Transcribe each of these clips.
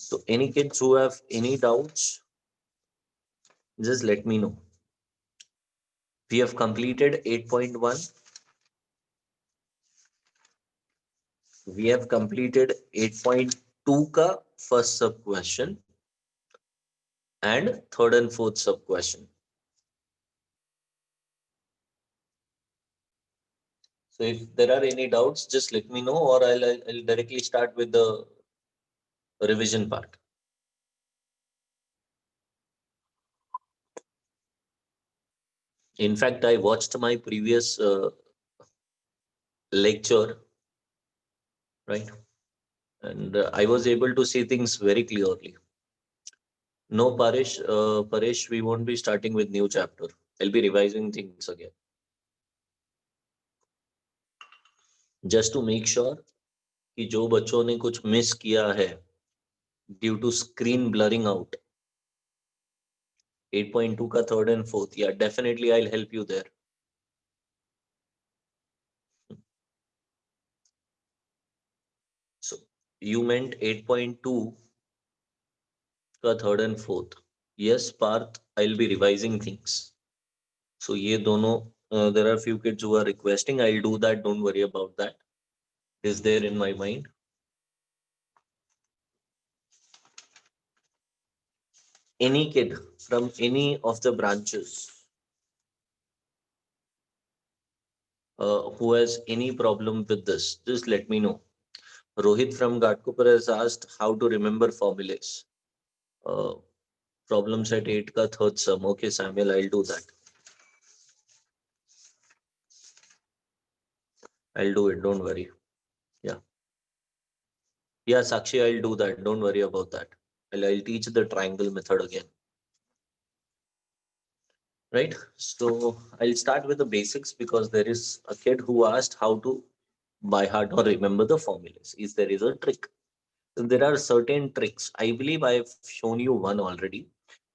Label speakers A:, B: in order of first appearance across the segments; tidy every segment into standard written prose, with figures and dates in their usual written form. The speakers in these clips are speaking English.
A: So any kids who have any doubts, just let me know. We have completed 8.1. We have completed 8.2 ka first sub question and third and fourth sub question. So if there are any doubts, just let me know, or I'll directly start with the revision part. In fact, I watched my previous lecture, right? And I was able to see things very clearly. No, Paresh, we won't be starting with new chapter. I'll be revising things again. Just to make sure कि जो बच्चों ने कुछ miss किया है due to screen blurring out 8.2 का third and fourth, या definitely I will help you there. So you meant 8.2 का third and fourth. Yes, Parth, I'll be revising things. So ये दोनों, there are few kids who are requesting. I'll do that. Don't worry about that. It is there in my mind. Any kid from any of the branches who has any problem with this, just let me know. Rohit from Ghatkopar has asked how to remember formulas. Uh, Problem set 8 ka third sum. Okay, Samuel, I'll do that. I'll do it. Don't worry. Yeah. Yeah, Sakshi, I'll do that. Don't worry about that. I'll teach the triangle method again. Right? So I'll start with the basics because there is a kid who asked how to by heart or remember the formulas. Is there is a trick? So there are certain tricks. I believe I've shown you one already,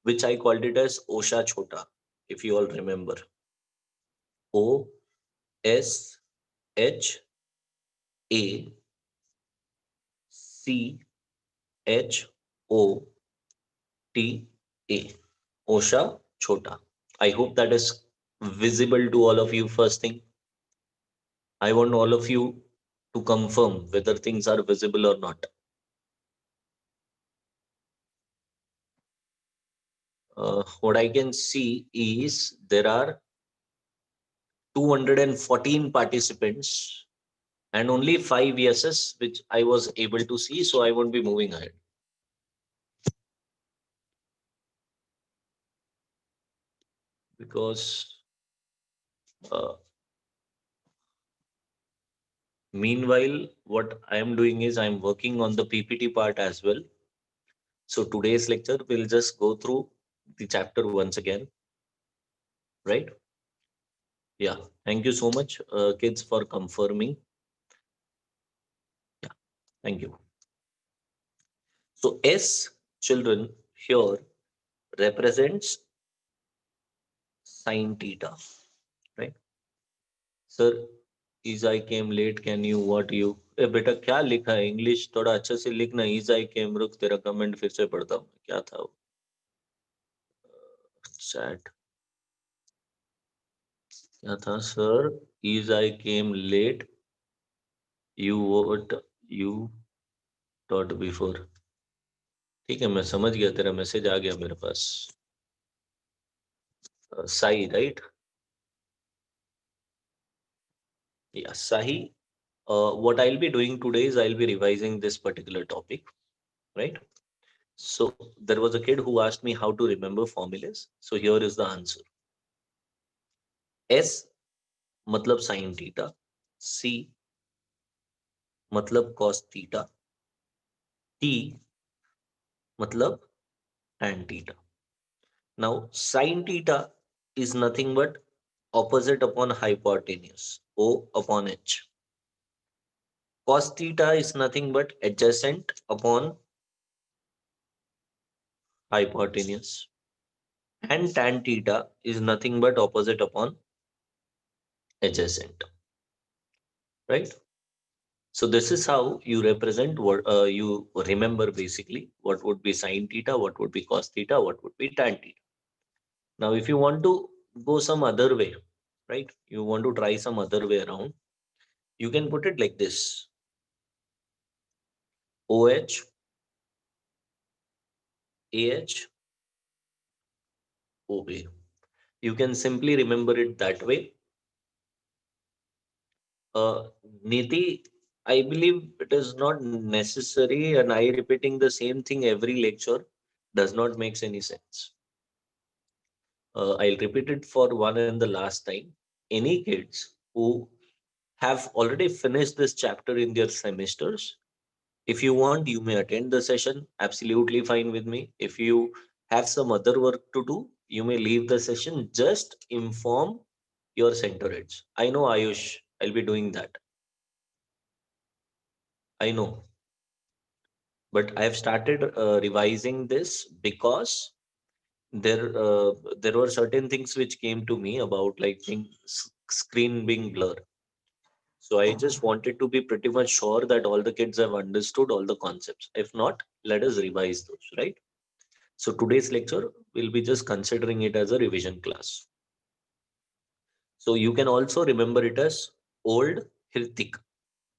A: which I called it as Osha Chota, if you all remember. O S H A C H O T A. Osha Chota. I hope that is visible to all of you. First thing, I want all of you to confirm whether things are visible or not. What I can see is there are 214 participants and only 5 yeses, which I was able to see, so I won't be moving ahead. Because uh, meanwhile, what I am doing is I'm working on the PPT part as well. So today's lecture will just go through the chapter once again, right? Yeah. Thank you so much, kids, for confirming. Yeah. Thank you. So S, children, here represents sine theta, right? Sir, is I came late, can you what you? ए बेटा क्या लिखा है? English थोड़ा अच्छे से लिखना. Is I केम, रुक तेरा कमेंट फिर से पढ़ता हूँ. क्या था वो? चैट क्या था sir? Is I came late, you vote, you taught before. ठीक है, मैं समझ गया, तेरा मैसेज आ गया मेरे पास. साई, राइट? या साही. What I'll be doing today is I'll be revising this particular topic, right? So there was a kid who asked me how to remember formulas. So here is the answer. S मतलब sin theta, C मतलब cos theta, T मतलब tan theta. Now sin theta is nothing but opposite upon hypotenuse, O upon H. Cos theta is nothing but adjacent upon hypotenuse. And tan theta is nothing but opposite upon adjacent, right? So this is how you represent what you remember basically what would be sine theta, what would be cos theta, what would be tan theta. Now, if you want to go some other way, right? You want to try some other way around, you can put it like this: OH, AH, OA. You can simply remember it that way. Niti, I believe it is not necessary, and I repeating the same thing every lecture does not makes any sense. I'll repeat it for one and the last time. Any kids who have already finished this chapter in their semesters, if you want, you may attend the session. Absolutely fine with me. If you have some other work to do, you may leave the session. Just inform your center heads. I know Ayush, I'll be doing that. I know. But I have started revising this because there were certain things which came to me about like screen being blur. So I just wanted to be pretty much sure that all the kids have understood all the concepts. If not, let us revise those, right? So today's lecture will be just considering it as a revision class. So you can also remember it as old Hirtik.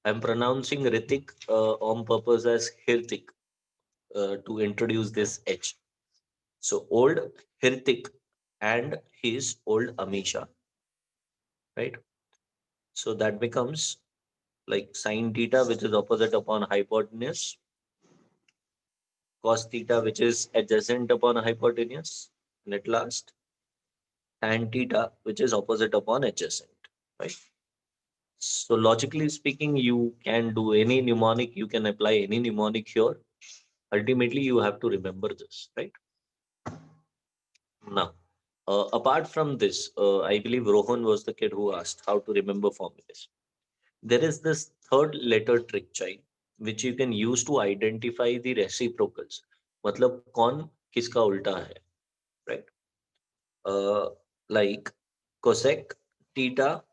A: I'm pronouncing Ritik on purpose as Hirtik to introduce this H. So old Hirtik and his old Amisha, right? So that becomes like sine theta, which is opposite upon hypotenuse, cos theta, which is adjacent upon hypotenuse, and at last tan theta, which is opposite upon adjacent, right? So logically speaking, you can do any mnemonic, you can apply any mnemonic here. Ultimately, you have to remember this, right? Now, apart from this, I believe Rohan was the kid who asked how to remember formulas. There is this third letter trick, child, which you can use to identify the reciprocals. मतलब कौन किसका उल्टा है, right? Uh, like cosec theta,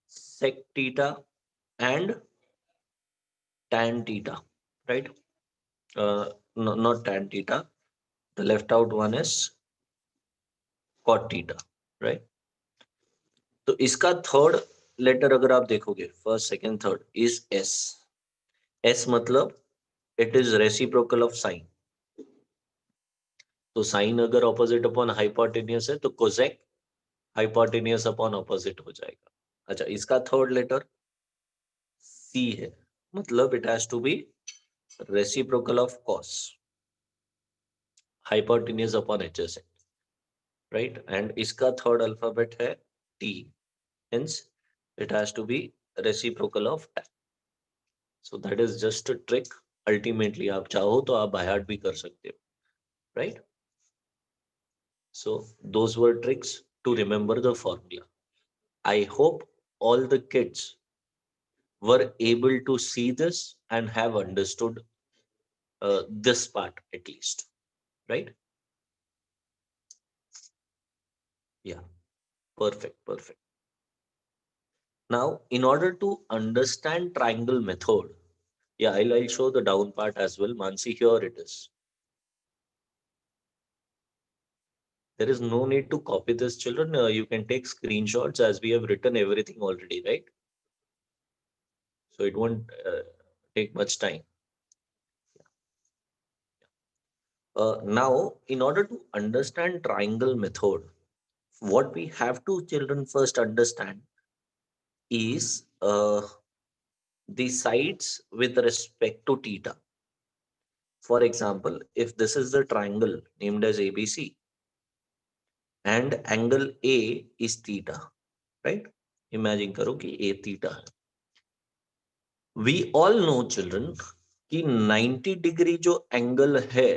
A: sec theta, and tan theta, right? No, not tan theta. The left out one is cot theta, right? तो इसका third letter अगर आप देखोगे first second third is S. S मतलब it is reciprocal of sine. तो sine अगर opposite upon hypotenuse है तो कोसेक हाइपोटेनियस अपॉन ऑपोजिट हो जाएगा. अच्छा, इसका थर्ड लेटर सी है, मतलब it has to be reciprocal of cos hypotenuse upon adjacent, right. And इसका थर्ड अल्फाबेट है T, hence it has to be reciprocal of tan. So that is just a trick. Ultimately आप चाहो तो आप by heart भी कर सकते हो, right? So those were tricks to remember the formula. I hope all the kids were able to see this and have understood this part at least, right? Yeah, perfect, perfect. Now, in order to understand triangle method, yeah, I'll show the down part as well. Mansi, here it is. There is no need to copy this, children. You can take screenshots as we have written everything already, right? So it won't take much time. Now, in order to understand triangle method, what we have to children first understand is the sides with respect to theta. For example, if this is the triangle named as ABC and angle A is theta, right? Imagine करो कि A theta है. We all know children कि 90 degree जो angle है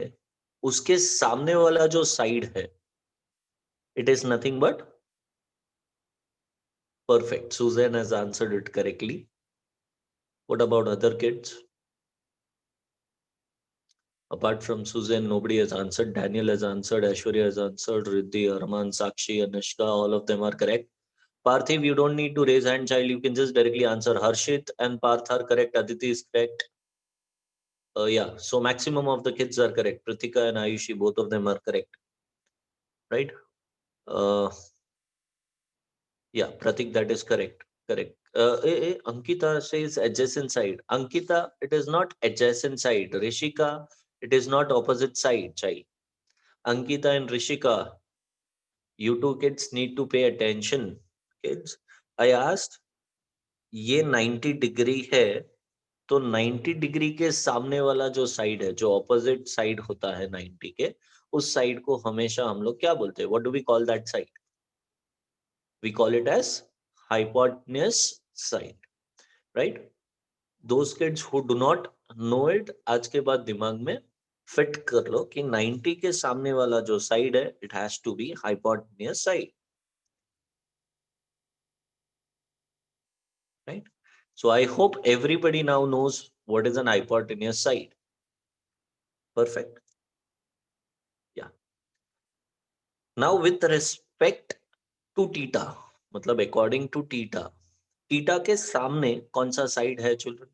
A: उसके सामने वाला जो साइड है it is nothing but perfect. Susan has answered it correctly. What about other kids? Apart from Susan, nobody has answered. Daniel has answered, Ashwarya has answered, Riddhi, Arman, Sakshi, Anushka, all of them are correct. Parthiv, you don't need to raise hand, child. You can just directly answer. Harshit and Parth are correct. Aditi is correct. Yeah, so maximum of the kids are correct. Pratika and Ayushi, both of them are correct. Right? Uh, yeah, Pratik, that is correct. Correct. Ankita says adjacent side. Ankita, it is not adjacent side. Rishika, it is not opposite side, child. Ankita and Rishika, you two kids need to pay attention. Kids, I asked, ये 90 degree है तो 90 degree के सामने वाला जो side है, जो opposite side होता है 90 के, उस साइड को हमेशा हम लोग क्या बोलते हैं? What do we call that side? We call it as hypotenuse side, right? Those kids who do not know it, आज के बाद दिमाग में फिट कर लो कि 90 के सामने वाला जो साइड है, it has to be hypotenuse side, right? So I hope everybody now knows what is an hypotenuse side. Perfect. Yeah. Now with respect to theta, मतलब according to theta, theta के सामने कौन सा साइड है children?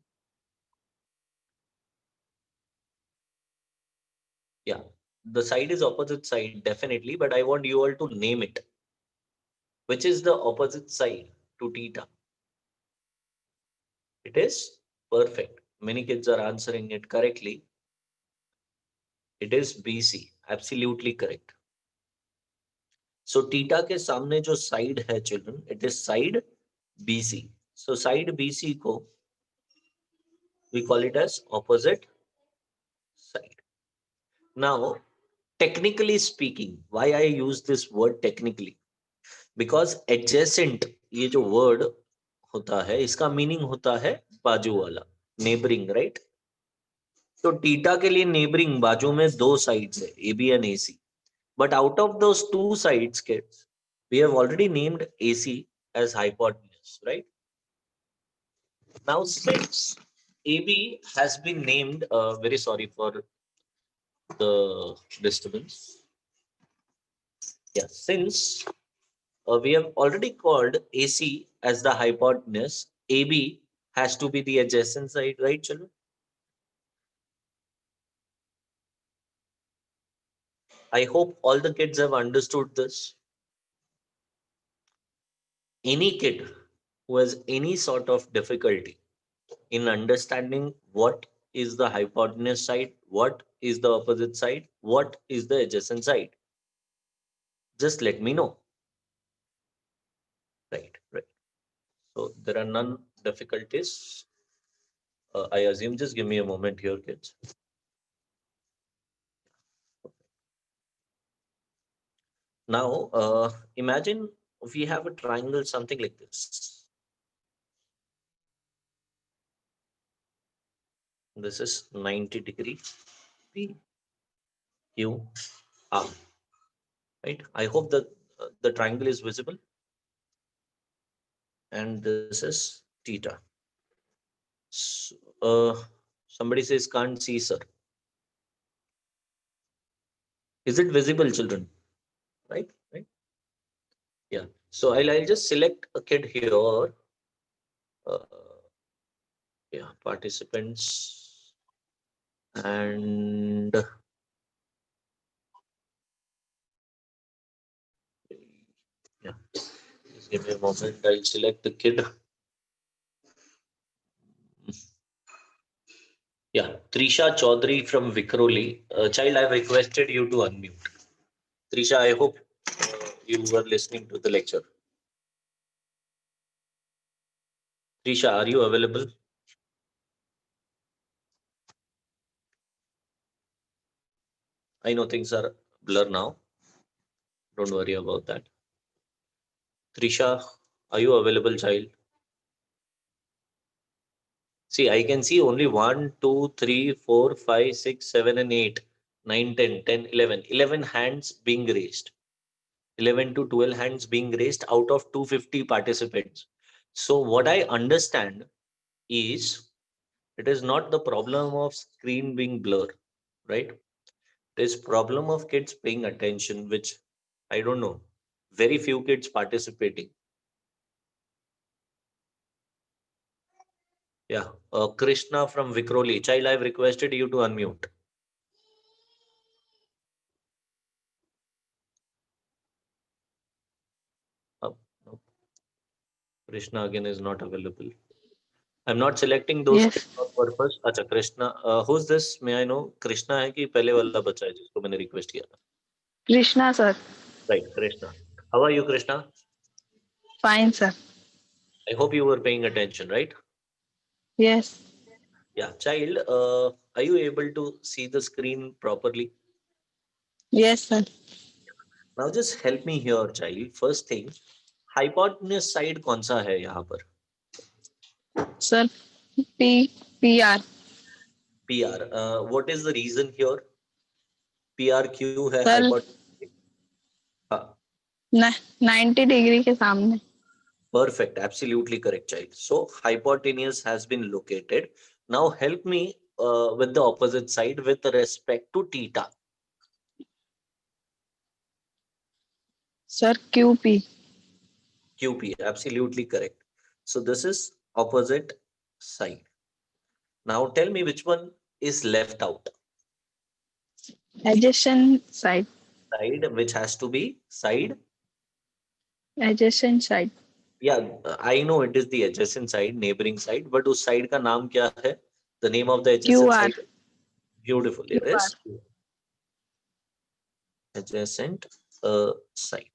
A: Yeah, the side is opposite side definitely, but I want you all to name it. Which is the opposite side to theta? It is perfect. Many kids are answering it correctly. It is BC. Absolutely correct. So theta के सामने जो side है children, it is side BC. So side BC को we call it as opposite side. Now, technically speaking, why I use this word technically? Because adjacent ये जो word होता है, इसका meaning होता है बाजू वाला, neighboring, right? तो थीटा के लिए neighboring बाजू में दो sides है, AB and AC. But out of those two sides, kids, we have already named AC as hypotenuse, right? Now, since AB has been named, very sorry for the disturbance. Yeah, since we have already called AC as the hypotenuse, AB has to be the adjacent side, right, children? I hope all the kids have understood this. Any kid who has any sort of difficulty in understanding what is the hypotenuse side, what is the opposite side, what is the adjacent side, just let me know. Right, right. So there are none difficulties. I assume, just give me a moment here, kids. Now, imagine we have a triangle, something like this. This is 90 degree P, Q, R, right? I hope that the triangle is visible. And this is theta. So, somebody says can't see, sir. Is it visible, children? Right, right. Yeah. So I'll just select a kid here. Uh, yeah, participants, and yeah, just give me a moment. I'll select the kid. Yeah, Trisha Chaudhary from Vikroli. Child, I've requested you to unmute. Trisha, I hope you were listening to the lecture. Trisha, are you available? I know things are blur now. Don't worry about that. Trisha, are you available, child? See, I can see only 1, 2, 3, 4, 5, 6, 7, and 8, 9, 10, 10, 11. 11 hands being raised. 11 to 12 hands being raised out of 250 participants. So what I understand is it is not the problem of screen being blur, right? It is problem of kids paying attention, which I don't know, very few kids participating. Yeah. Krishna from Vikroli. Child, I've requested you to unmute. No. Krishna again is not available. I'm not selecting those kids
B: Yes.
A: on purpose. अच्छा Krishna, who's this? May I know? Krishna है कि पहले वाला बच्चा है जिसको मैंने request किया था?
B: Krishna, sir.
A: Right, Krishna. How are you, Krishna?
B: Fine, sir.
A: I hope you were paying attention, right?
B: Yes.
A: Yeah, child. Are you able to see the screen properly?
B: Yes, sir.
A: Now just help me here, child. First thing, hypotenuse side कौन सा है यहाँ पर?
B: Sir, PR.
A: PR. What is the reason here? PR क्यों है
B: sir
A: hypotenuse? हाँ,
B: 90 degree के सामने.
A: perfect. Absolutely correct, child. So hypotenuse has been located. Now help me with the opposite side with respect to theta.
B: Sir, QP.
A: QP. Absolutely correct. So this is opposite side. Now tell me which one is left out.
B: Adjacent side.
A: Side which has to be side.
B: Adjacent side.
A: Yeah, I know it is the adjacent side, neighboring side, but उस side का नाम क्या है? The name of the adjacent
B: QR.
A: side. Beautiful. It
B: QR.
A: is adjacent side.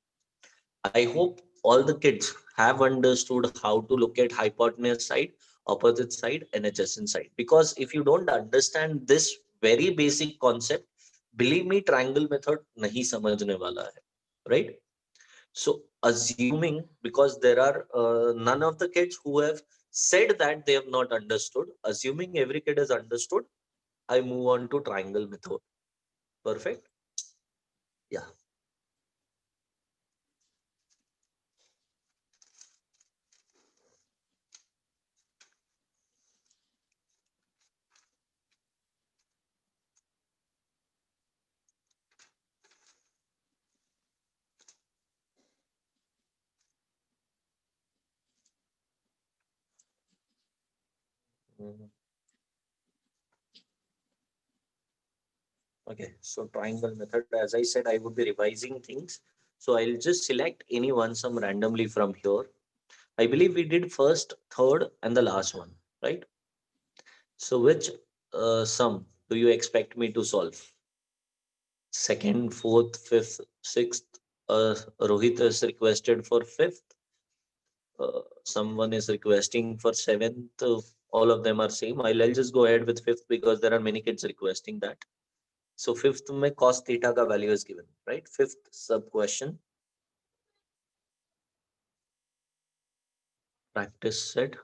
A: I hope all the kids have understood how to look at hypotenuse side, opposite side, and adjacent side. Because if you don't understand this very basic concept, believe me, triangle method नहीं समझने वाला है, right? So assuming, because there are none of the kids who have said that they have not understood, assuming every kid has understood, I move on to triangle method. Perfect. Yeah. Mhm. Okay, so triangle method, as I said, I would be revising things. So I'll just select any one sum randomly from here. I believe we did first, third, and the last one, right? So which sum do you expect me to solve? Second, fourth, fifth, sixth. Rohit is requested for fifth. Someone is requesting for seventh. All of them are same. I'll just go ahead with fifth because there are many kids requesting that. So fifth में cos theta का value is given, right? Fifth sub question. Practice set.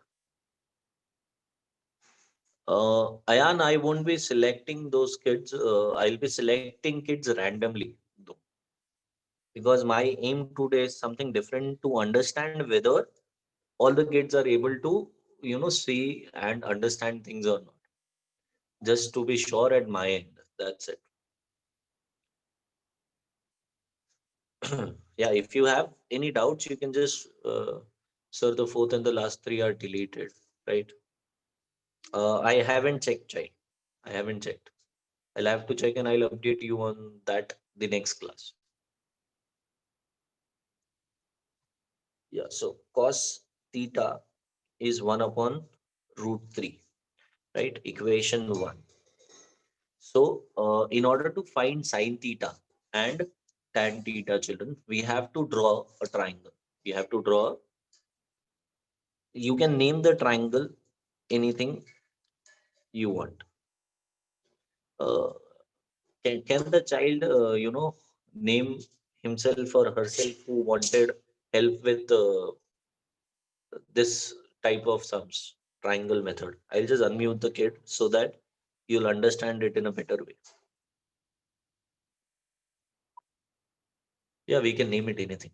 A: Ayan, I won't be selecting those kids. I'll be selecting kids randomly, though, because my aim today is something different to understand whether all the kids are able to, see and understand things or not. Just to be sure at my end. That's it. Yeah, if you have any doubts, you can just, sir, the fourth and the last three are deleted, right? I haven't checked, child. I haven't checked. I'll have to check and I'll update you on that the next class. Yeah, so cos theta is 1 upon root 3, right? Equation 1. So, in order to find sine theta and tan theta, children, we have to draw a triangle. We have to draw, you can name the triangle anything you want. Uh, can the child, name himself or herself who wanted help with this type of sums, triangle method? I'll just unmute the kid so that you'll understand it in a better way. Yeah, we can name it anything.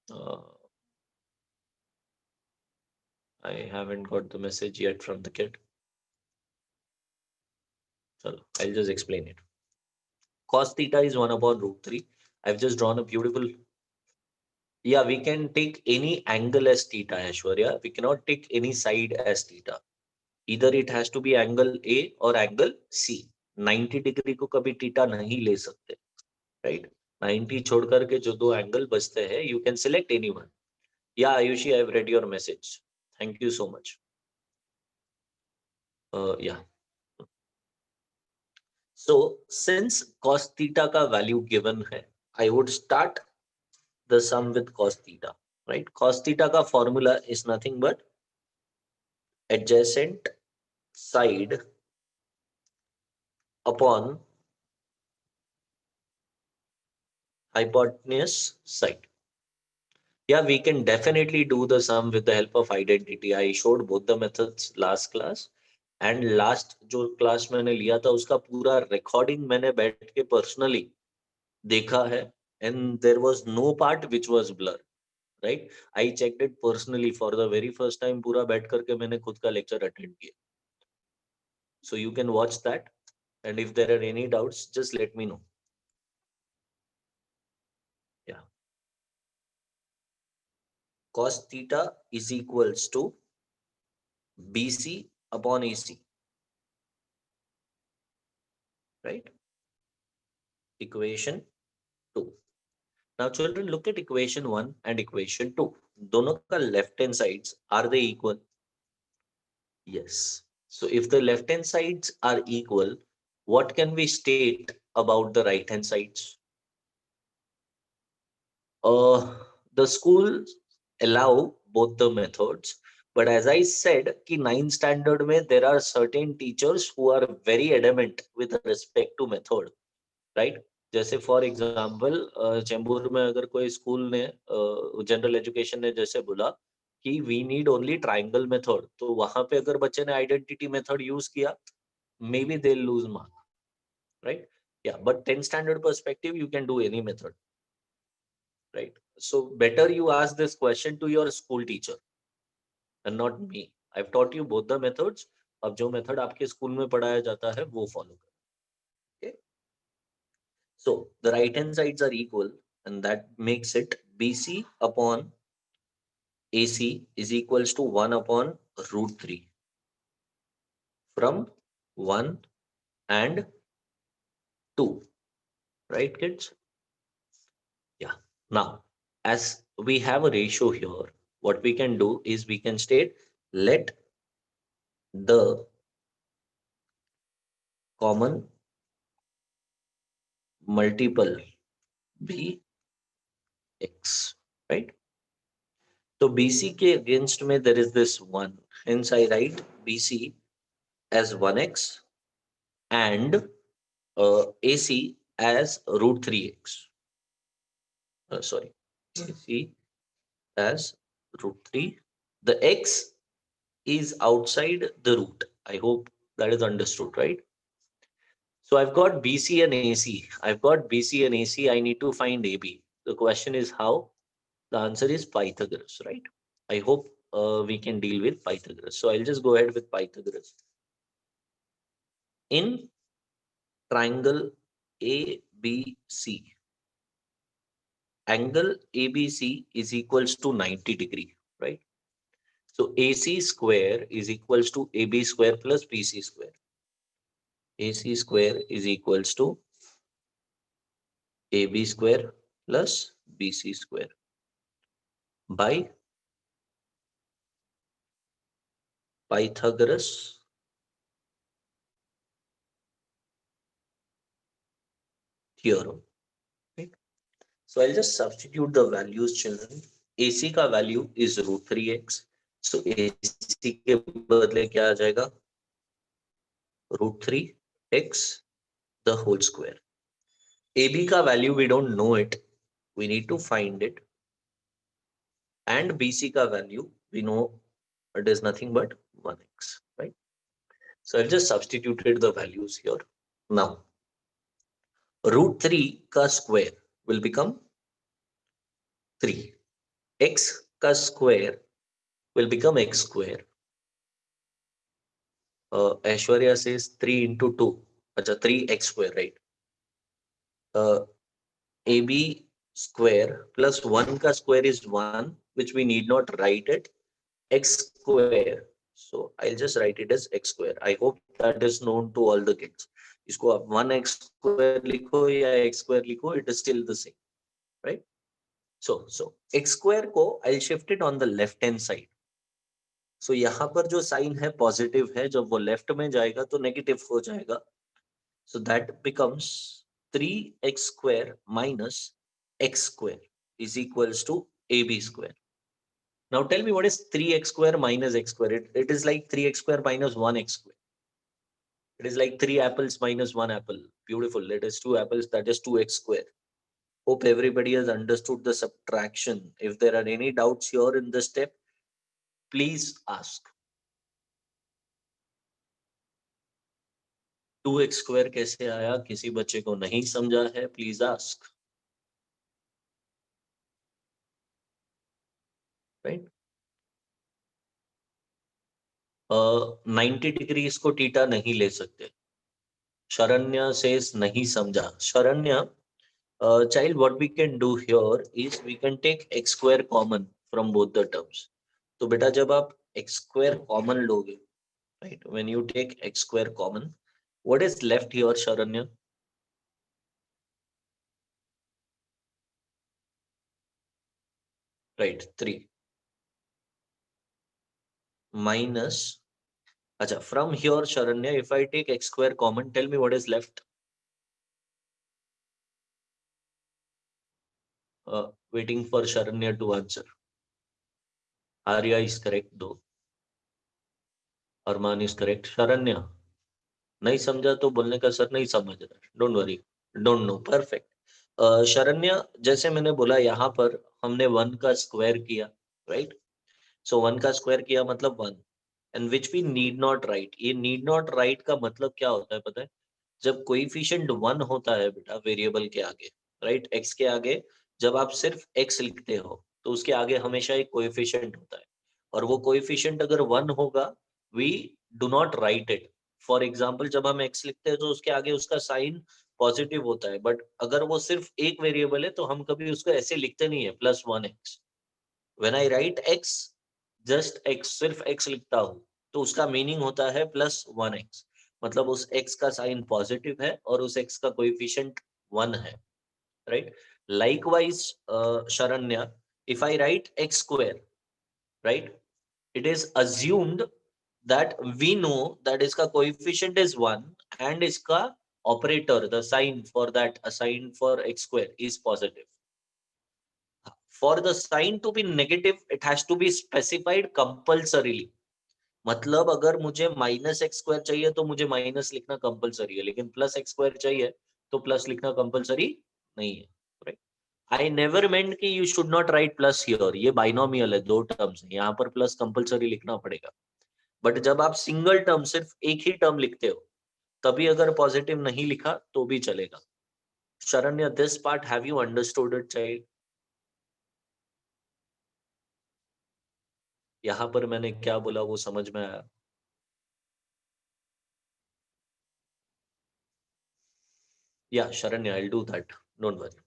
A: Uh, I haven't got the message yet from the kid. So I'll just explain it. Cos theta is 1 upon root 3. I've just drawn a beautiful. Yeah, we can take any angle as theta, Aishwarya. We cannot take any side as theta. Either it has to be angle A or angle C. 90 degree को कभी theta नहीं ले सकते, right? 90 छोड़ करके जो दो angle बचते हैं, you can select anyone. Yeah, Ayushi, I've read your message. Thank you so much. Yeah. So since cos theta का value given है, I would start the sum with cos theta, right? Cos theta का formula is nothing but adjacent side upon hypotenuse side. Yeah, we can definitely do the sum with the help of identity. I showed both the methods last class. And last जो class मैंने लिया था उसका पूरा recording मैंने बैठ के personally देखा है, and there was no part which was blur, right? I checked it personally for the very first time. पूरा बैठ करके मैंने खुद का लेक्चर अटेंड किया. So you can watch that, and if there are any doubts, just let me know. Yeah. Cos theta is equals to BC upon AC, right? Equation 2. Now children, look at equation 1 and equation 2. दोनों का left hand sides, are they equal? Yes. So if the left hand sides are equal, what can we state about the right hand sides? The schools allow both the methods, but as I said, कि 9th standard में there are certain teachers who are very adamant with respect to method, right? जैसे for example Chembur में अगर कोई school ने general education ने जैसे बोला कि we need only triangle method, तो वहां पे अगर बच्चे ने आइडेंटिटी मेथड यूज किया, may be they lose mark, right? या but 10th standard perspective you can do any method, right? So better you ask this question to your school teacher and not me. I have taught you both the methods. अब जो method आपके school में पढ़ाया जाता है वो follow करें. So the right hand sides are equal, and that makes it BC upon AC is equals to 1 upon root 3 from 1 and 2. Right, kids? Yeah. Now, as we have a ratio here, what we can do is we can state let the common multiple be x, right? So BC के against में there is this 1. Hence I write BC as 1x and AC as root 3x. Sorry, AC as root 3. The x is outside the root. I hope that is understood, right? So I've got BC and AC. I've got BC and AC. I need to find AB. The question is how? The answer is Pythagoras, right? I hope we can deal with Pythagoras. So I'll just go ahead with Pythagoras. In triangle ABC, angle ABC is equals to 90 degree, right? So AC square is equals to AB square plus BC square. AC square is equals to AB square plus BC square by Pythagoras theorem. Right? So I'll just substitute the values, children. AC का value is root 3x. So AC के बदले क्या आ जाएगा? Root 3x the whole square. AB का value we don't know it. We need to find it. And BC का value we know it is nothing but 1x, right? So I've just substituted the values here. Now, root 3 का square will become 3. X का square will become x square. Aishwarya says 3 into 2. Acha, 3x square, right? AB square plus 1 ka square is 1, which we need not write it, x square. So I'll just write it as x square. I hope that is known to all the kids. इसको आप 1x square लिखो या x square लिखो, it is still the same, right? So x square को I'll shift it on the left hand side. So यहाँ पर जो sign है पॉजिटिव है, जब वो लेफ्ट में जाएगा तो नेगेटिव हो जाएगा. So that becomes 3x square minus x square is equals to ab square. Now tell me what is 3x square minus x square? It is like 3x square minus 1x square. It is like 3 apples minus 1 apple. Beautiful. It is 2 apples, that is 2x square. Hope everybody has understood the subtraction. If there are any doubts here in this step, please ask. 2x square कैसे आया? किसी बच्चे को नहीं समझा है, please ask. Right? 90 degree इसको theta नहीं ले सकते. शरण्य सेस नहीं समझा. Sharanya, child, what we can do here is we can take x square common from both the terms. तो बेटा जब आप x square common लोगे, right, when you take x square common, what is left here, Sharanya? Right, 3 minus, acha, from here, Sharanya, if I take x square common, tell me what is left. Waiting for Sharanya to answer. Arya is correct though. Arman is correct. Sharanya, नहीं समझा तो बोलने का sir नहीं समझ रहा. Don't worry, don't know. Perfect. Sharanya, जैसे मैंने बोला यहाँ पर हमने 1 का स्क्वायर किया, राइट? सो 1 का स्क्वायर किया मतलब 1, and which we need not write. ये नीड नॉट राइट का मतलब क्या होता है पता है? जब कोएफिशिएंट 1 होता है बेटा वेरिएबल के आगे, राइट, x के आगे, जब आप सिर्फ x लिखते हो तो उसके आगे हमेशा एक कोएफिशिएंट होता है, और वो कोएफिशिएंट अगर 1 होगा, we do not write it. For example, जब हम x लिखते हैं तो उसके आगे उसका साइन पॉजिटिव होता है, बट अगर वो सिर्फ एक वेरिएबल है तो हम कभी उसको ऐसे लिखते नहीं है +1x. When I right x, just x, सिर्फ x लिखता हूँ, तो उसका मीनिंग होता है +1x. मतलब उस x का साइन पॉजिटिव है और उस x का कोएफिशिएंट 1 है, right? Likewise, Sharanya, if I right x square, right, it is assumed that we know that इसका coefficient is 1 and इसका operator, the sign for that, a sign for x square is positive. For the sign to be negative, it has to be specified compulsorily. मतलब अगर मुझे minus x square चाहिए तो मुझे minus लिखना compulsory है, लेकिन प्लस एक्स स्क्वायर चाहिए तो प्लस लिखना कंपलसरी नहीं है, राइट? आई नेवर मेंट कि you should not right plus here. ये बाइनोमियल है, दो टर्म्स है, यहाँ पर प्लस कंपलसरी लिखना पड़ेगा. बट जब आप सिंगल टर्म, सिर्फ एक ही टर्म लिखते हो, तभी अगर पॉजिटिव नहीं लिखा तो भी चलेगा. Sharanya, this part have you understood it, child? यहाँ पर मैंने क्या बोला वो समझ में आया? Yeah, Sharanya, I'll do that. Don't worry.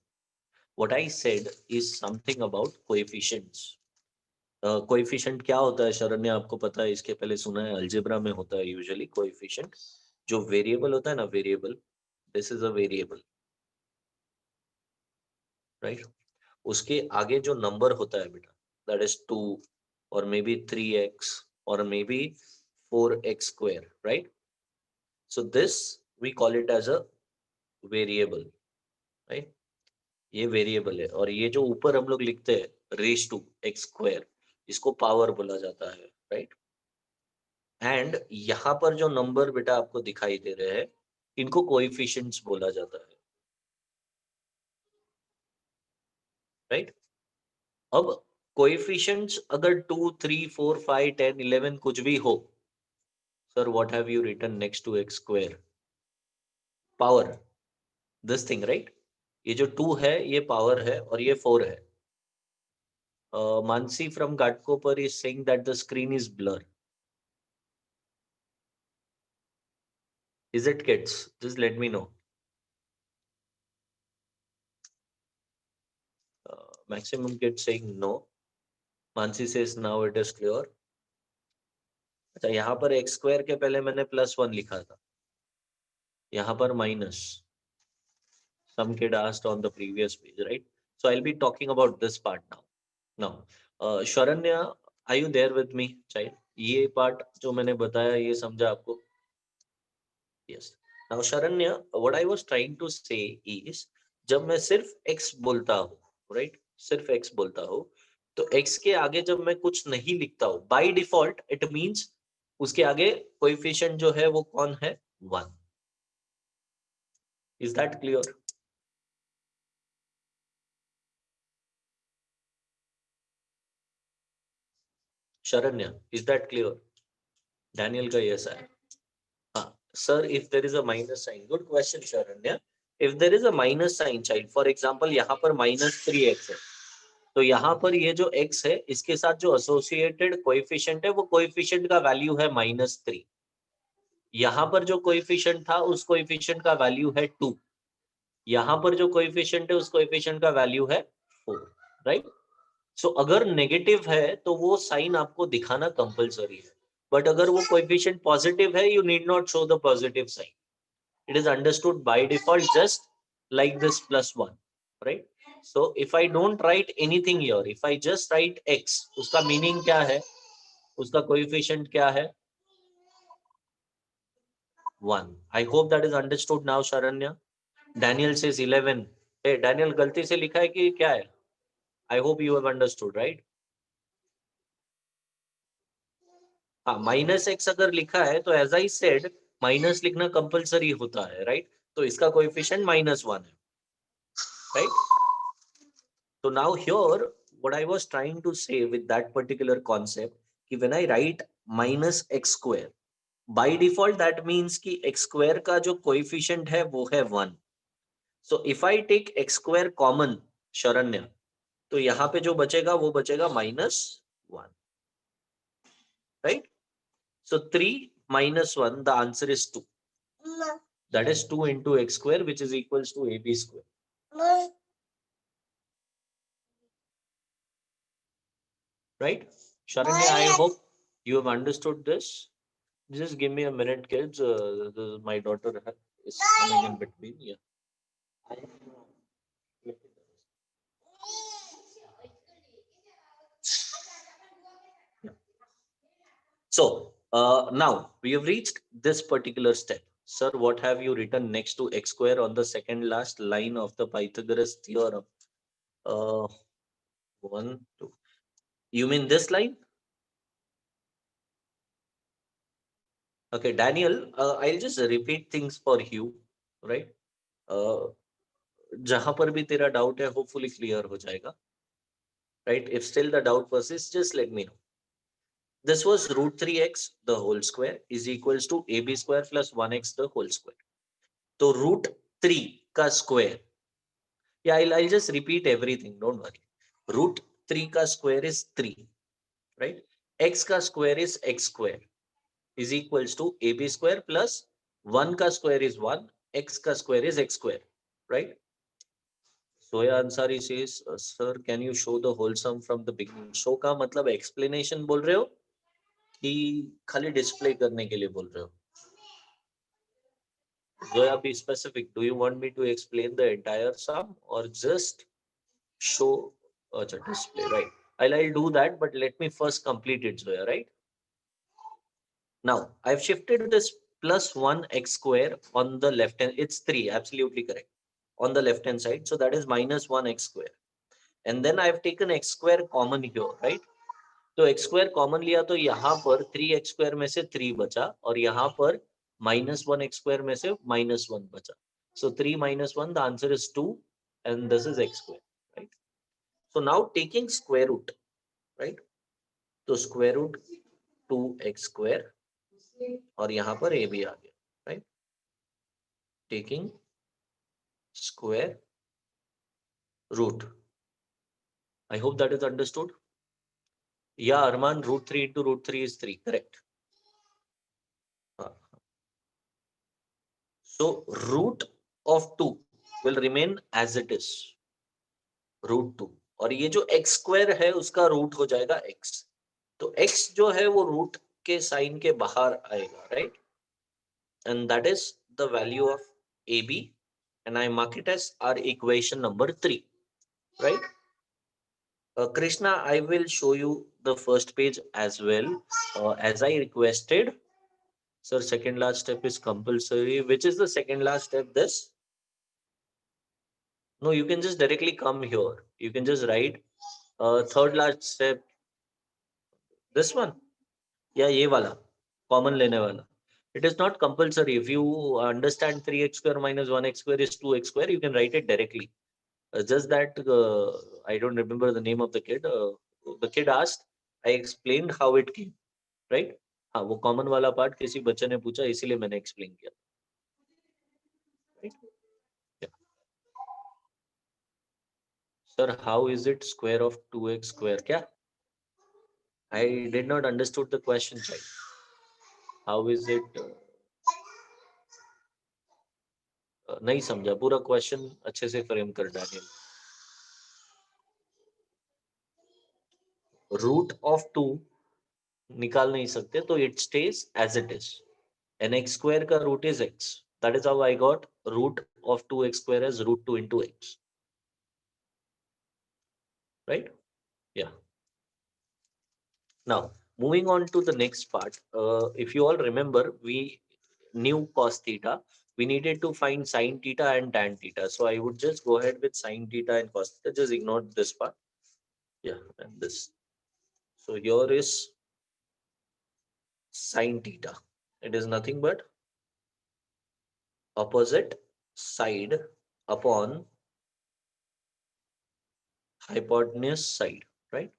A: What I said is something about coefficients. Coefficient क्या होता है शरण्य, आपको पता है? इसके पहले सुना है, अलजेब्रा में होता है यूजुअली कोएफिशिएंट. जो वेरिएबल होता है ना, variable, this is a variable, right? उसके आगे जो नंबर होता है बेटा, दैट इज 2 और मे बी 3x और maybe 4x square, right? So this we call it as a variable, right? ये वेरिएबल है, और ये जो ऊपर हम लोग लिखते हैं रेस टू एक्स स्क्वायर, इसको पावर बोला जाता है, राइट? एंड यहाँ पर जो नंबर बेटा आपको दिखाई दे रहे हैं, इनको कोएफिशिएंट्स बोला जाता है, राइट? अब कोएफिशिएंट्स अगर 2, 3, 4, 5, 10, 11 कुछ भी हो, sir what have you written next to x square? Power, this thing, right? ये जो 2 है ये पावर है और ये 4 है. Mansi from Ghatkopar is saying that the screen is blur. Is it, kids? Just let me know. maximum kids saying no. Mansi says now it is clear. अच्छा, यहाँ पर x square के पहले मैंने +1 लिखा था, यहाँ पर minus. Some kid asked on the previous page, right? So I'll be talking about this part now. Now, Sharanya, are you there with me, child? ये part जो मैंने बताया ये समझा आपको? Yes. Now, Sharanya, what I was trying to say is, जब मैं सिर्फ x बोलता हूँ, right? सिर्फ x बोलता हूँ, तो x के आगे जब मैं कुछ नहीं लिखता हूँ, by default it means उसके आगे कोएफिशिएंट जो है वो कौन है? 1. Is that clear? Sharanya, is that clear? Daniel का yes है. Sir, if there is a minus sign, good question, Sharanya. If there is a minus sign, child, for example, यहाँ पर -3x है, तो यहाँ पर ये जो x है, इसके साथ जो associated coefficient है, वो coefficient का value है -3. यहाँ पर जो coefficient था, उस coefficient का value है 2. यहाँ पर जो coefficient है, उस coefficient का value है 4, right? So अगर negative है, तो वो sign आपको दिखाना compulsory है. But अगर वो coefficient positive है, you need not show the positive sign. It is understood by default just like this +1, right? So if I don't write anything here, if I just write x, उसका meaning क्या है? उसका coefficient क्या है? 1. I hope that is understood now, Sharanya. Daniel says 11. Hey, Daniel, गलती से लिखा है कि क्या है? I hope you have understood, right? हाँ, -x अगर लिखा है तो as I said, माइनस लिखना कंपलसरी होता है, राइट? तो इसका कोएफिशिएंट -1 है, right? So now here, what I was trying to say with that particular concept, कि when I write -x square, by default that means कि x square का जो coefficient है वो है 1. So if I take x square common, Sharanya, तो यहाँ पे जो बचेगा वो बचेगा -1, right? So 3 - 1, the answer is 2. That is 2 into x square, which is equals to ab square. Right? Sharanya, I hope you have understood this. Just give me a minute, kids. My daughter is coming in between. Yeah. So now we have reached this particular step. Sir, what have you written next to x square on the second last line of the Pythagoras theorem? 1, 2. You mean this line? Okay, Daniel, I'll just repeat things for you, right? जहां पर भी तेरा doubt है, hopefully clear हो जाएगा, right? If still the doubt persists, just let me know. This was √3x the whole square is equals to ab square plus 1x the whole square. So √3 का square, yeah, I'll just repeat everything, don't worry. √3 का square is 3, right? X का square is x square is equals to ab square plus 1 का square is 1, x का square is x square, right? Soya Ansari says, sir, can you show the whole sum from the beginning? Show का मतलब explanation बोल रहे हो कि खाली display करने के लिए बोल रहे हो? Zoya, be specific. Do you want me to explain the entire sum or just show a display, right? I'll do that, but let me first complete it, Zoya, right? Now, I've shifted this plus 1x square on the left hand. It's 3, absolutely correct. On the left hand side. So that is -1x square. And then I've taken x square common here, right? तो x square common लिया तो यहाँ पर 3x square में से 3 बचा और यहाँ पर -1x square में से -1 बचा. So 3 - 1, the answer is 2, and this is x square, right? So now taking square root, right? तो square root 2x square और यहाँ पर a भी आ गया, right? Taking square root. I hope that is understood. Yeah, Arman, √3 into √3 is 3, correct? So root of 2 will remain as it is, √2, और ये जो x square है उसका रूट हो जाएगा x, तो x जो है वो रूट के साइन के बाहर आएगा, right? And that is the value of AB, and I mark it as our equation number 3, right? Krishna, I will show you the first page as well, as I requested. Sir, second last step is compulsory. Which is the second last step? This? No, you can just directly come here. You can just write third last step. This one? Yeah, ये वाला. Common लेने वाला. It is not compulsory. If you understand 3x square minus 1x square is 2x square, you can write it directly. Just that I don't remember the name of the kid. The kid asked, I explained how it came, right? हाँ, वो common वाला part किसी बच्चे ने पूछा, इसीलिए मैंने explain किया, right? Yeah. Sir, how is it square of 2x square? क्या? I did not understood the question, child. How is it? नहीं समझा पूरा क्वेश्चन, अच्छे से फ्रेम कर डालिए. रूट ऑफ 2 निकाल नहीं सकते, तो it stays as it is. An x square का root is x. That is how I got root of 2x square as root 2 into x, right? Yeah. Now moving on to the next part, if you all remember, we knew cos theta. We needed to find sin theta and tan theta, so I would just go ahead with sin theta and cos theta. Just ignore this part. Yeah, and this. So here is sin theta. It is nothing but opposite side upon hypotenuse side, right?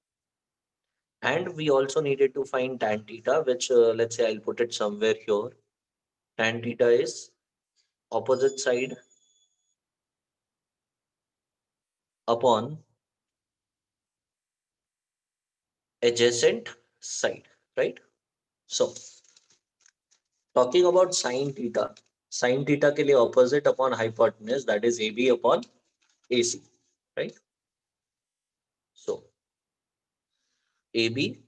A: And we also needed to find tan theta, which let's say I'll put it somewhere here. Tan theta is opposite side upon adjacent side, right? So talking about sin theta के लिए opposite upon hypotenuse, that is AB upon AC, right? So AB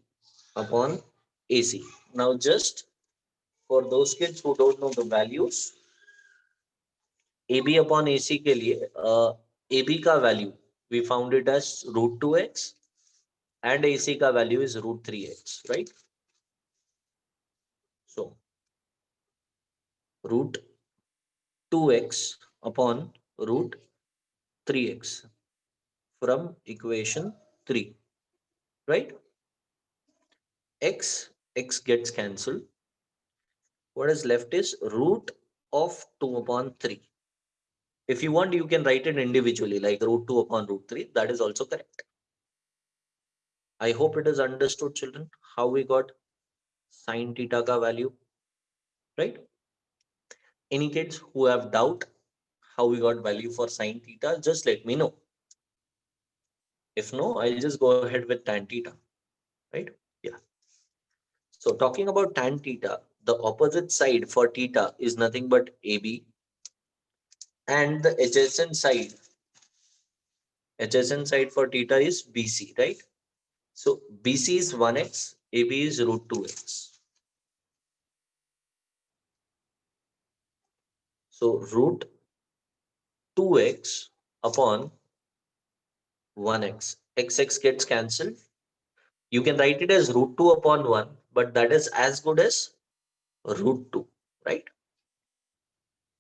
A: upon AC. Now just for those kids who don't know the values, AB upon AC के लिए AB का value we found it as root 2x and AC का value is root 3x, right? So root 2x upon root 3x from equation 3, right? X gets cancelled. What is left is root of 2 upon 3. If you want, you can write it individually like root 2 upon root 3. That is also correct. I hope it is understood, children, how we got sin theta ka value, right? Any kids who have doubt how we got value for sin theta, just let me know. If no, I'll just go ahead with tan theta, right? Yeah. So talking about tan theta, the opposite side for theta is nothing but AB, and the adjacent side for theta is BC, right? So BC is 1x, AB is root 2x. So root 2x upon 1x. X gets cancelled. You can write it as root 2 upon 1, but that is as good as root 2, right?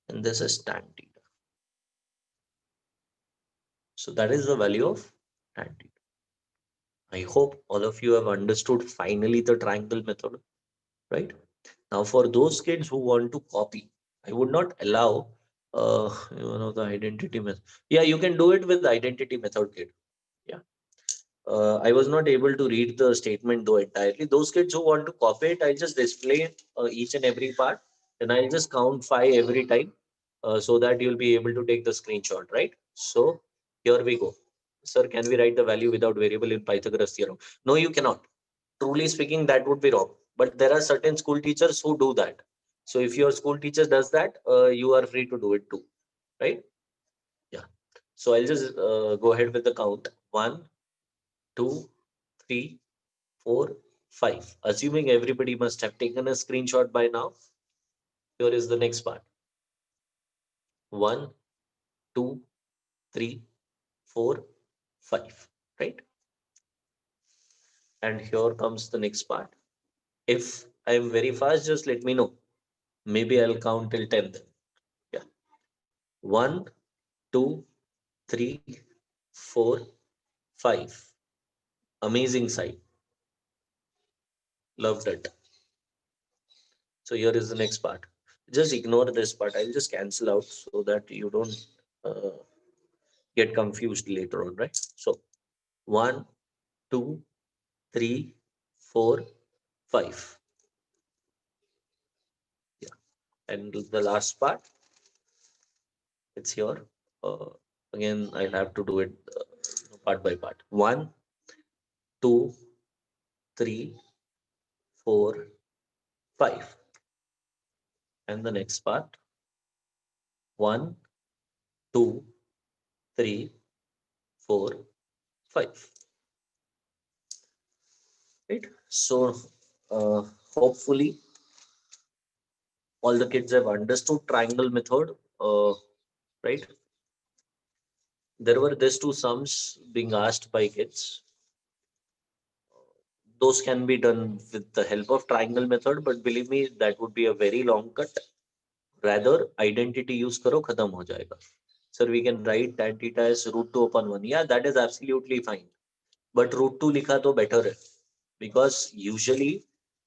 A: And this is tan theta. So that is the value of tan theta. I hope all of you have understood finally the triangle method, right? Now for those kids who want to copy, I would not allow the identity method. Yeah, you can do it with identity method, kid. Yeah. I was not able to read the statement though entirely. Those kids who want to copy it, I just display each and every part, and I'll just count 5 every time, so that you'll be able to take the screenshot, right? So here we go. Sir, can we write the value without variable in Pythagoras theorem? No, you cannot. Truly speaking, that would be wrong. But there are certain school teachers who do that. So if your school teacher does that, you are free to do it too, right? Yeah. So I'll just go ahead with the count. 1, 2, 3, 4, 5. Assuming everybody must have taken a screenshot by now, here is the next part. 1, 2, 3, 4, 5, right? And here comes the next part. If I am very fast, just let me know. Maybe I'll count till 10 then. Yeah. 1, 2, 3, 4, 5. Amazing sight. Loved it. So here is the next part. Just ignore this part. I'll just cancel out so that you don't uh, get confused later on, right? So 1, 2, 3, 4, 5. Yeah. And the last part, it's here. Uh, Again, I'll have to do it part by part. 1, 2, 3, 4, 5. And the next part, 1, 2, 3, 4, 5. Right? So hopefully all the kids have understood triangle method, right? There were these two sums being asked by kids. Those can be done with the help of triangle method, but believe me, that would be a very long cut. Rather, identity use karo, khatam ho jayega. Sir, we can write tan theta as root 2 upon 1. Yeah, that is absolutely fine. But root 2 लिखा तो better है. Because usually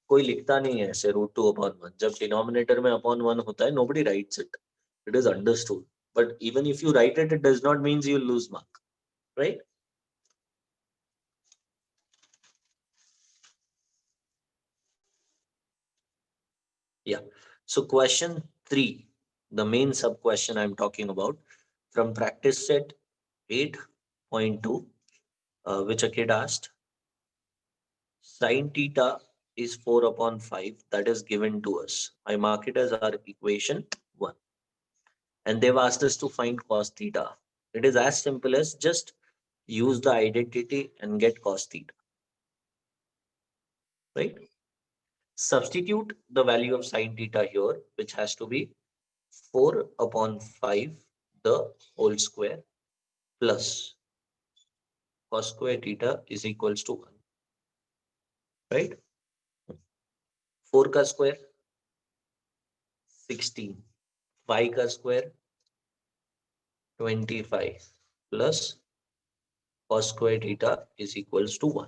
A: कोई लिखता नहीं है ऐसे root 2 upon 1. जब denominator में upon 1 होता है, nobody writes it. It is understood. But even if you write it, it does not mean you lose mark. Right? Yeah. So question 3, the main sub question I'm talking about from practice set 8.2, which a kid asked, sine theta is 4 upon 5 that is given to us. I mark it as our equation 1. And they've asked us to find cos theta. It is as simple as just use the identity and get cos theta. Right? Substitute the value of sine theta here, which has to be 4 upon 5 the whole square plus cos square theta is equals to 1. Right? 4 का square 16. 5 का square 25 plus cos square theta is equals to 1.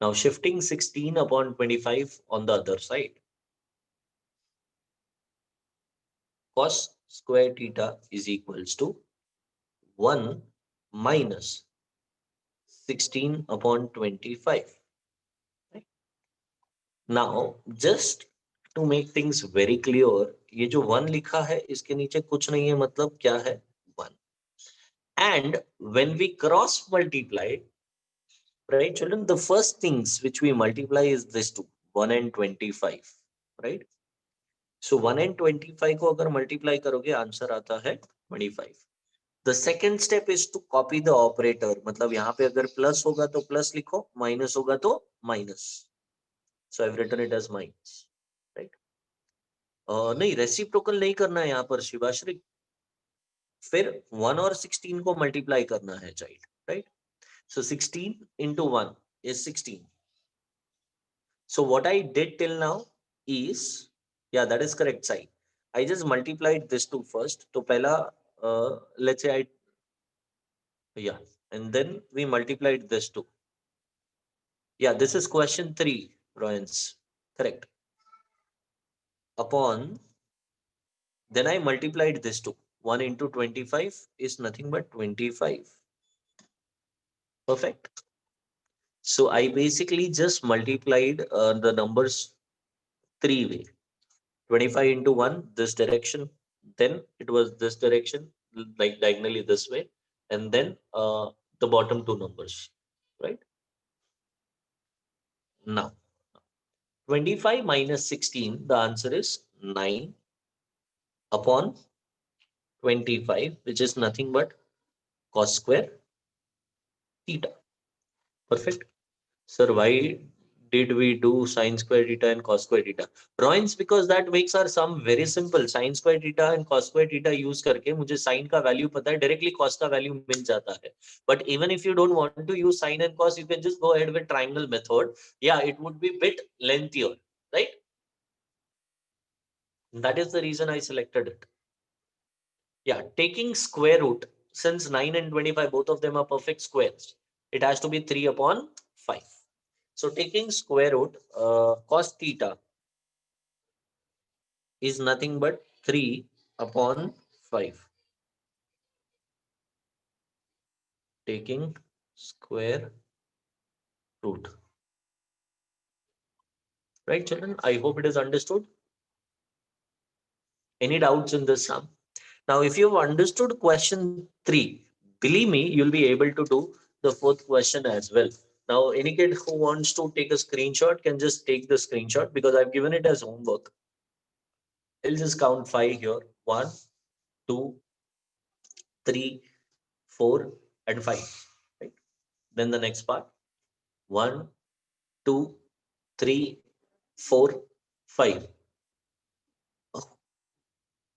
A: Now shifting 16 upon 25 on the other side. Cos square theta is equals to 1 minus 16 upon 25. Right? Now, just to make things very clear, ये जो 1 लिखा है इसके नीचे कुछ नहीं है, मतलब क्या है 1. And when we cross multiply, right children, the first things which we multiply is this two, 1 and 25, right? So 1 and 25 को अगर multiply करोगे आंसर आता है 25. The second step is to copy the operator. मतलब यहाँ पे अगर प्लस होगा तो प्लस लिखो, माइनस होगा तो minus. So I've written it as minus, right? नहीं, रेसिप्रोकल नहीं करना है यहाँ पर शिवाश्री. फिर 1 और 16 को मल्टीप्लाई करना है child, right? So 16 into 1 is 16. So what I did till now is, yeah, that is correct side. I just multiplied this two first. So pehla, let's say yeah, and then we multiplied this two. Yeah, this is question 3, Royans. Correct. Upon, then I multiplied this two. 1 into 25 is nothing but 25. Perfect. So I basically just multiplied the numbers 3 way. 25 into 1, this direction. Then it was this direction, like diagonally this way. And then the bottom two numbers, right? Now, 25 minus 16, the answer is 9 upon 25, which is nothing but cos square theta. Perfect. Sir, why did we do sine square theta and cos square theta? Roins, because that makes our sum very simple. Sine square theta and cos square theta use करके मुझे sine का value पता है, directly cos का value मिल जाता है. But even if you don't want to use sine and cos, you can just go ahead with triangle method. Yeah, it would be bit lengthier, right? That is the reason I selected it. Yeah, taking square root, since 9 and 25, both of them are perfect squares, it has to be 3 upon 5. So taking square root, cos theta is nothing but 3 upon 5. Taking square root. Right, children? I hope it is understood. Any doubts in this sum? Now, if you've understood question 3, believe me, you'll be able to do the fourth question as well. Now, any kid who wants to take a screenshot can just take the screenshot because I've given it as homework. I'll just count 5 here. 1, 2, 3, 4, and 5. Right? Then the next part. 1, 2, 3, 4, 5.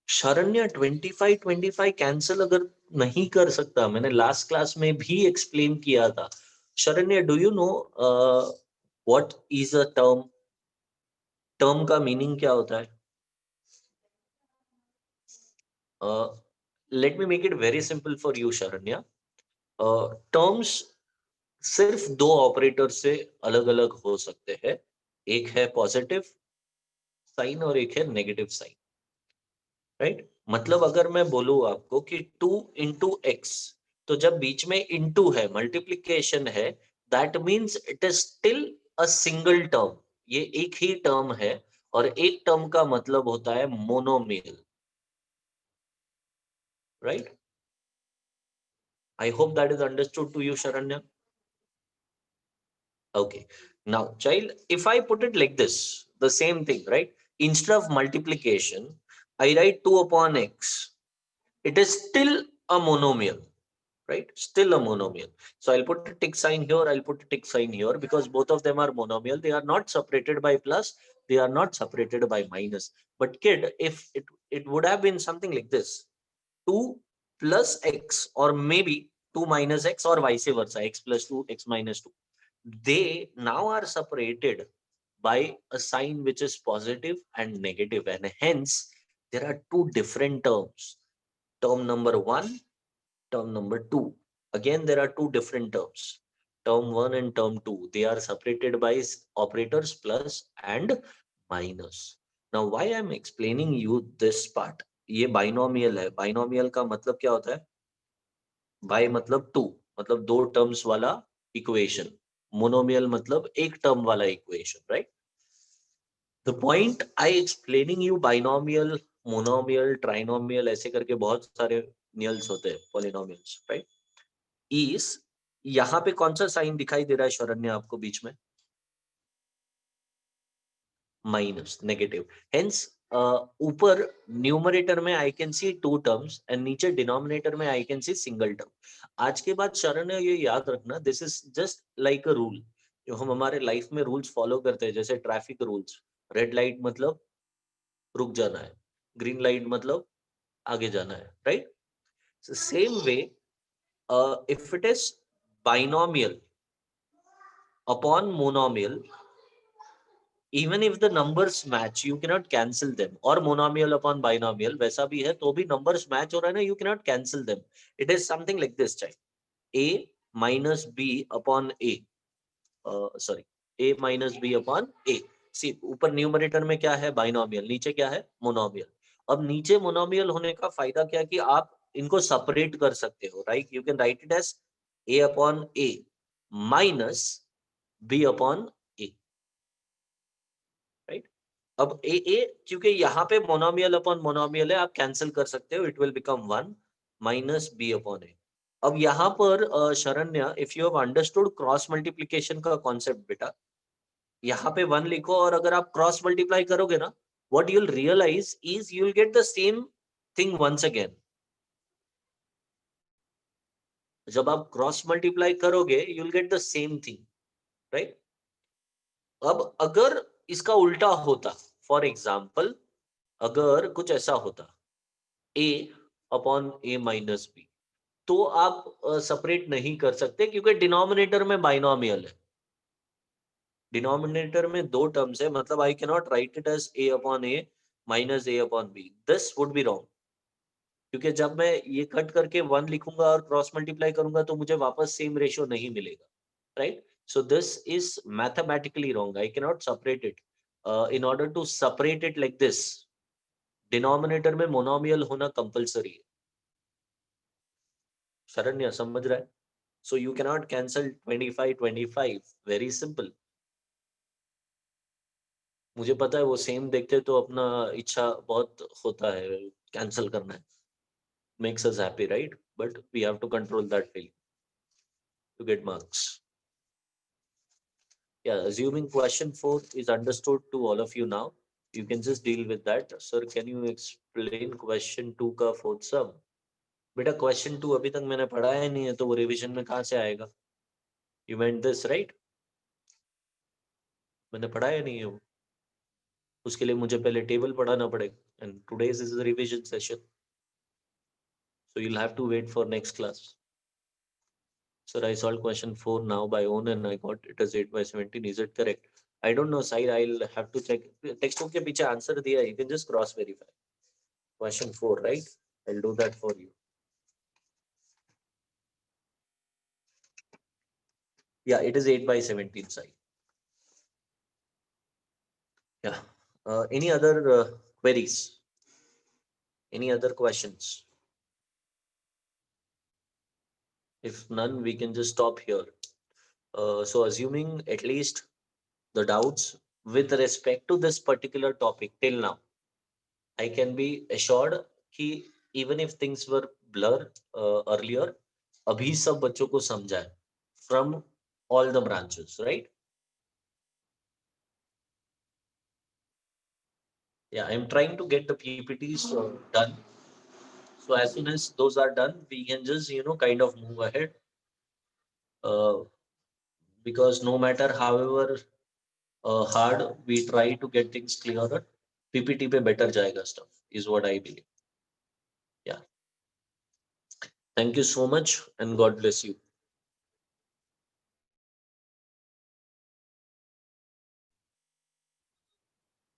A: Sharanya 25 cancel अगर नहीं कर सकता, मैंने last class में भी explain किया था. Sharanya, do you know what is a term? Term का मीनिंग क्या होता है? Let me make it very simple for you Sharanya. Terms सिर्फ दो ऑपरेटर से अलग अलग हो सकते हैं. एक है पॉजिटिव साइन और एक है नेगेटिव साइन. राइट? मतलब अगर मैं बोलूं आपको कि 2 इंटू एक्स, तो जब बीच में इंटू है, मल्टीप्लीकेशन है, that means it is still a single term. ये एक ही टर्म है और एक टर्म का मतलब होता है monomial. Right? I hope that is understood to you Sharanya. Okay. Now, child, if I put it like this, the same thing, right? Instead of multiplication, I write 2 upon x. It is still a monomial, right? Still a monomial. So I'll put a tick sign here, I'll put a tick sign here because both of them are monomial. They are not separated by plus, they are not separated by minus. But kid, if it would have been something like this, 2 plus x or maybe 2 minus x or vice versa, x plus 2, x minus 2. They now are separated by a sign which is positive and negative, and hence there are two different terms. Term number 1, term number 2. Again, there are two different terms. Term 1 and term 2. They are separated by operators plus and minus. Now, why I'm explaining you this part? ये binomial है. Binomial का मतलब क्या होता है? Bi मतलब 2, मतलब दो terms वाला equation. Monomial मतलब एक term वाला equation, right? The point I explaining you binomial, monomial, trinomial ऐसे करके बहुत सारे नियल्स होते हैं, polynomials, right? Is यहाँ पे कौन सा साइन दिखाई दे रहा है शरण्य आपको बीच में? Minus, negative. हेंस ऊपर न्यूमरेटर में I can see 2 terms and नीचे डिनोमिनेटर में I can see single term. आज के बाद शरण्य ये याद रखना, this is just like a rule जो हम हमारे लाइफ में रूल्स फॉलो करते हैं, जैसे ट्रैफिक रूल्स. रेड लाइट मतलब रुक जाना है, ग्रीन लाइट मतलब आगे जाना है, right? Same way if it is binomial upon monomial, even if the numbers match, you cannot cancel them. Or monomial upon binomial, वैसा भी है तो भी numbers match हो रहा है ना, you cannot cancel them. It is something like this, child. A minus B upon A. Sorry, A minus B upon A. See, ऊपर न्यूमरेटर में क्या है? बाइनोमियल. नीचे क्या है? मोनोमियल. अब नीचे मोनोमियल होने का फायदा क्या है कि आप इनको सेपरेट कर सकते हो, right? You can write it as A upon A minus B upon A, right? अब ए क्योंकि यहाँ पे मोनोमियल अपॉन मोनोमियल है, आप कैंसिल कर सकते हो. It will become 1 minus b upon a. अब यहाँ पर Sharanya, if you have understood cross multiplication का कॉन्सेप्ट बेटा, यहाँ पे 1 लिखो और अगर आप क्रॉस मल्टीप्लाई करोगे ना, what you will realise is you will get the same thing once again. जब आप क्रॉस मल्टीप्लाई करोगे you will get the same thing, right? अब अगर इसका उल्टा होता, फॉर एग्जाम्पल अगर कुछ ऐसा होता a upon a minus B, तो आप सेपरेट नहीं कर सकते क्योंकि डिनोमिनेटर में बाइनोमियल है, डिनोमिनेटर में दो टर्म्स है, मतलब I can not write it as a upon a minus a upon b, this would be wrong, क्योंकि जब मैं ये कट करके 1 लिखूंगा और क्रॉस मल्टीप्लाई करूंगा तो मुझे वापस सेम रेशियो नहीं मिलेगा, right? So this is mathematically wrong, I can not separate it. In order to separate it like this, denominator में मोनोमियल होना कंपलसरी है। शरण्य समझ रहा है? So you cannot cancel 25 very simple. मुझे पता है वो सेम देखते तो अपना इच्छा बहुत होता है कैंसल करना है, makes us happy, right? But we have to control that feeling to get marks. Yeah, assuming question 4 is understood to all of you now, you can just deal with that. Sir, can you explain question 2 का fourth sum? बेटा question 2 अभी तक मैंने पढ़ाया ही नहीं है, तो वो रिवीजन में कहाँ से आएगा? You meant this, right? मैंने पढ़ाया नहीं है वो, उसके लिए मुझे पहले टेबल पढ़ाना पड़ेगा, and today's is the revision session, so you'll have to wait for next class. Sir, I solved question 4 now by own and I got it as 8 by 17. Is it correct? I don't know, Sai. I'll have to check. Textbook के पीछे answer दिया. You can just cross verify. Question 4, right? I'll do that for you. Yeah, it is 8 by 17, Sai. Yeah. Any other queries? Any other questions? If none, we can just stop here. So assuming at least the doubts with respect to this particular topic till now, I can be assured कि even if things were blur earlier, अभी सब बच्चों को समझा है from all the branches, right? Yeah, I'm trying to get the PPTs done. So as soon as those are done, we can just, kind of move ahead. Uh, because no matter however hard we try to get things clearer, PPT पे better जाएगा stuff, is what I believe. Yeah. Thank you so much and God bless you.